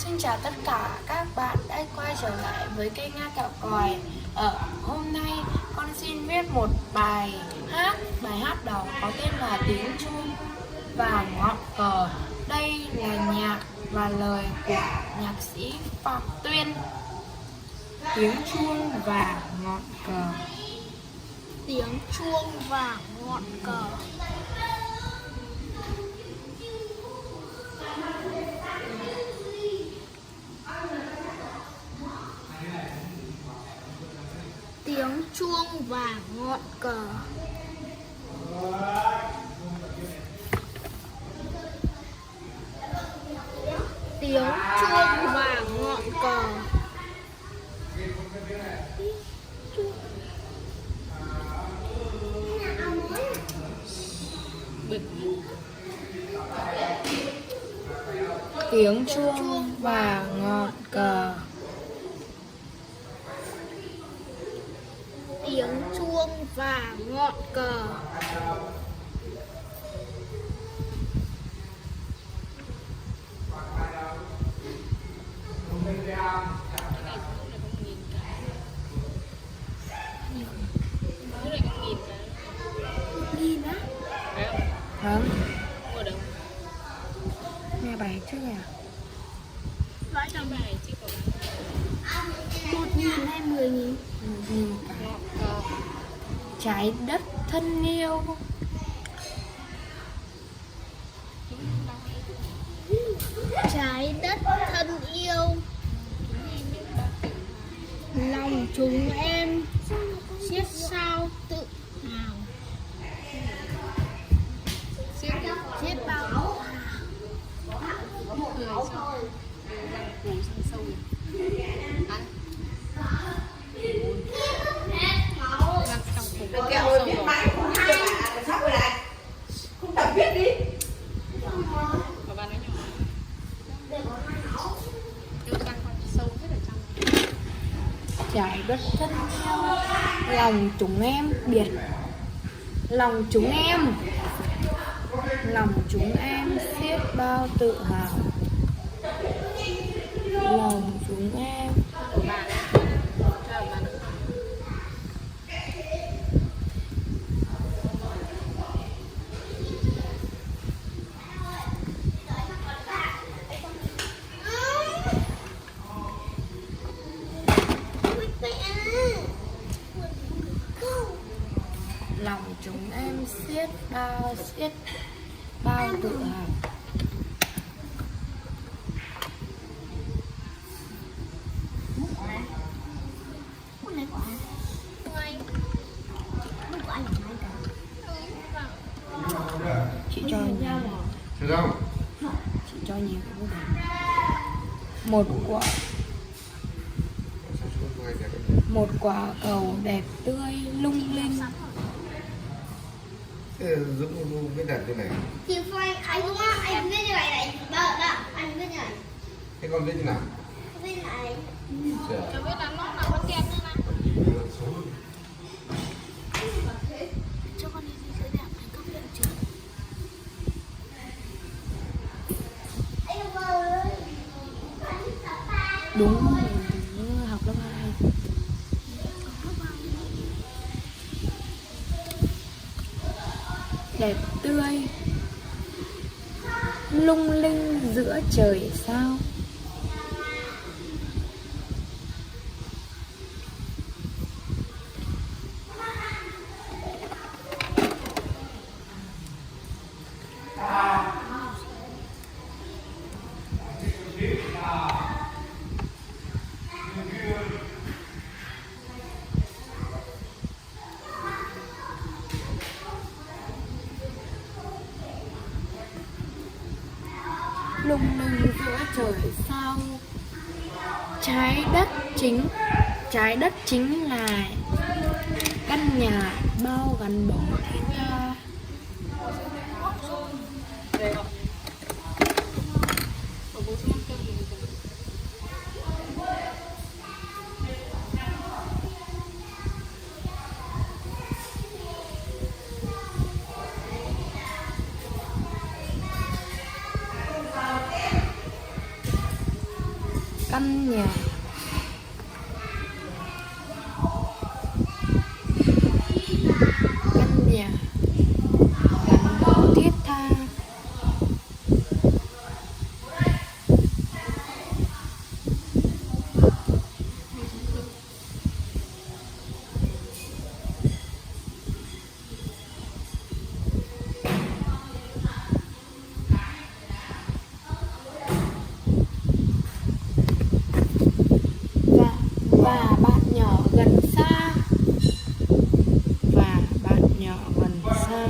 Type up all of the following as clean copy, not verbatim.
Xin chào tất cả các bạn đã quay trở lại với kênh Nga Kẹo Còi. Hôm nay con xin viết một bài hát. Bài hát đó có tên là Tiếng Chuông và Ngọn Cờ. Đây là nhạc và lời của nhạc sĩ Phạm Tuyên. Tiếng chuông và ngọn cờ. Tiếng chuông và ngọn cờ. Tiếng chuông và ngọn cờ. Tiếng chuông và ngọn cờ. Tiếng chuông và ngọn cờ. Tiếng chuông và ngọn cờ. Nghìn á? Không? Nghe bài trước à? Loại tầm bài chứ có 1.000 hay 10.000? Trái đất thân yêu. Trái đất thân yêu. Lòng chúng em xiết sao tự hào. Xiết bao không tập viết đi. Trái đất thân yêu. Lòng chúng em biệt. Lòng chúng em. Lòng chúng em xiết bao tự hào. Lòng chúng em. Lòng chúng em xiết bao tự hào. Chị cho nhiều. Chị cho nhiều cái bút này. Một quả cầu đẹp tươi lung linh. Dũng viết đặt cái này. Chị Phương, anh Dũng á, anh viết như vậy này. Đó, anh viết như này. Thế con viết như nào? Viết này. Cho biết là nó có kèm như này. Cho con đi dưới đẹp thành cấp hiệu trưởng. Đúng, học lớp 2. Đẹp tươi lung linh giữa trời sao. Lung linh giữa trời sao. Trái đất chính là căn nhà bao gắn bó thiên tha. căn nhà. Căn nhà gắn bó thiết tha. Và bạn nhỏ gần xa. Và bạn nhỏ gần xa.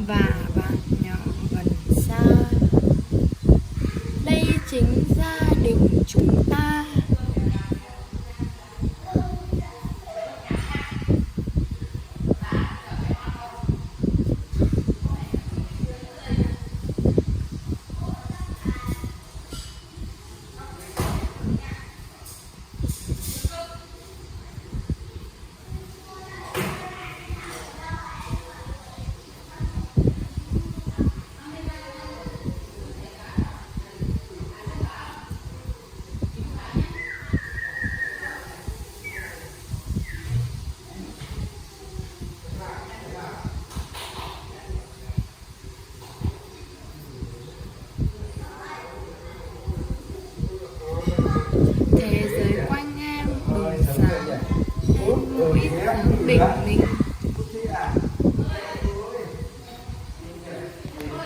Và bạn nhỏ gần xa. Đây chính gia đình chúng ta. Thế giới quanh em bừng sáng lên mỗi sáng bình minh.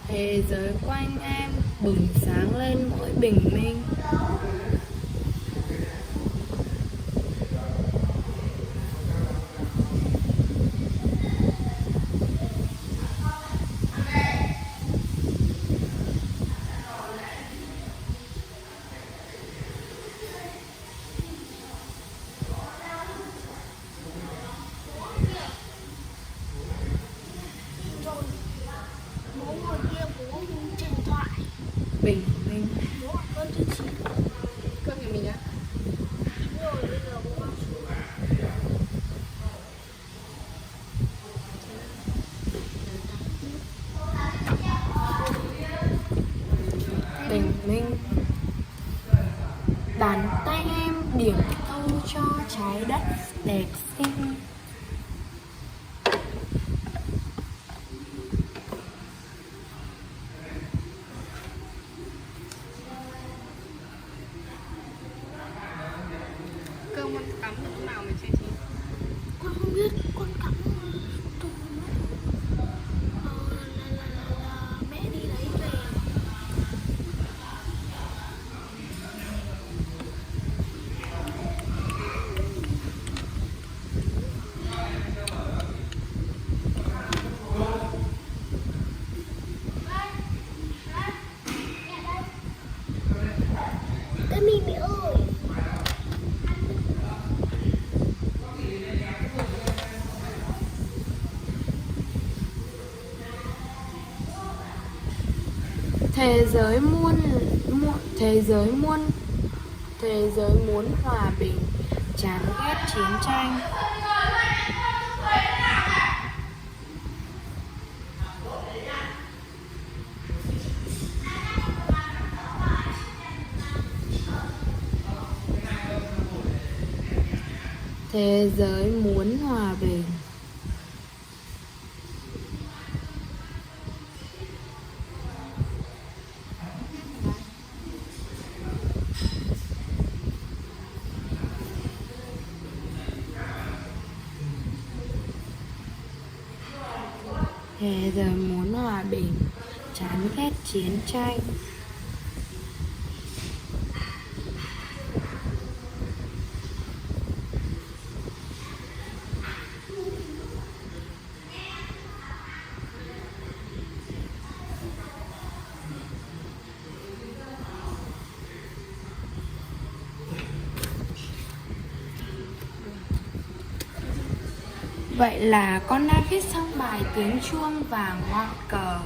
Thế giới quanh em bừng sáng lên mỗi bình minh. Bố ngồi kia, bố trên điện thoại. Bình minh. Bố ăn cơm chưa chị? Cơm nhà mình á? Rồi bây giờ bố ăn xuống. Bình minh. Bàn tay em điểm câu cho trái đất đẹp xinh. Cơm con cắm ở chỗ nào mà chị? Con không biết, con cắm tủ là mẹ đi lấy về. Cái mì ơi. Thế giới muốn hòa bình, chán ghét chiến tranh. Thế giới muốn hòa bình. Thế giới muốn hòa bình, chán ghét chiến tranh. Vậy là con đã viết xong bài tiếng chuông và ngọn cờ.